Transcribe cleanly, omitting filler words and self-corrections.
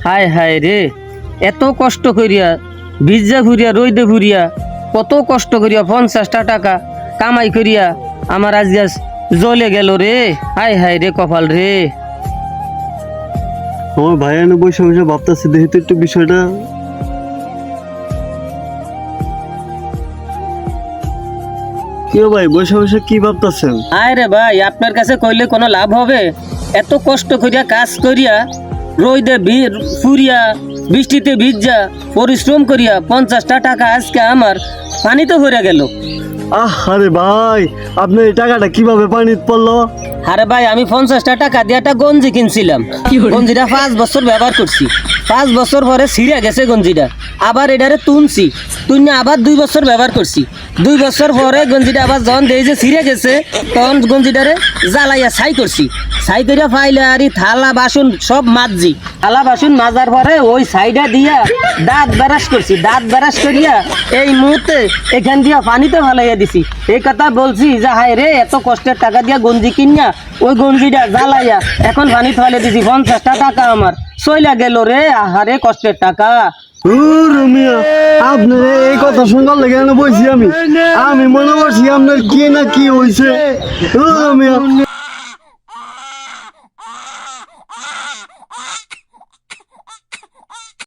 হায় হায় রে, এত কষ্ট করিয়া ভিজা ঘুরিয়া রইদে ঘুরিয়া কত কষ্ট করিয়া 50টা টাকা কামাই করিয়া আমার আজ জ্বলে গেল রে। হায় হায় রে কপাল রে। আমার ভাই এনে বসে বসে ভাবতেছে, দেখি তো একটু বিষয়টা। কেউ ভাই বসে বসে কি ভাবতেছেন? আয় রে ভাই, আপনার কাছে কইলে কোনো লাভ হবে? এত কষ্ট করিয়া কাজ করিয়া রইদে ফুরিয়া বৃষ্টিতে ভিজা পরিশ্রম করিয়া 50টা টাকা আজকে আমার পানিতে ভরে গেল। আরে ভাই, আপনার এই টাকাটা কিভাবে পানিতে পড়লো? আরে ভাই, আমি 50টা টাকা দিয়ে একটা গঞ্জি কিনছিলাম। গঞ্জিটা 5 বছর ব্যবহার করছি। 5 বছর পরে ছিঁড়ে গেছে গঞ্জিটা। আবার এটারে তুনছি, তুনে আবার 2 বছর ব্যবহার করছি। 2 বছর পরে গঞ্জিটা আবার যখন দেখি যে ছিঁড়ে গেছে, তখন গঞ্জিটারে জ্বালাইয়া ছাই করছি। ছাই করিয়া ফাইলে আর থালা বাসন সব মাজছি। থালা বাসন মাজার পরে ওই সাইডা দিয়া দাঁত ব্রাশ করছি। দাঁত ব্রাশ করিয়া এই মুহূর্তে এখান দিয়া পানিতে ফালাইয়া দিছি। এই কথা বলছি যে হায় রে, এত কষ্টের টাকা দিয়া গঞ্জি কিনিয়া ওই গঞ্জিটা জ্বালাইয়া এখন পানি ফালিয়ে দিছি। 50টা টাকা আমার চইলা গেল রে। আহারে কষ্টের টাকা। রুমিয়া, আপনার এই কথা শুনবার লেগে বলছি আমি মনে করছি আপনার কি না কি হয়েছে। রুমিয়া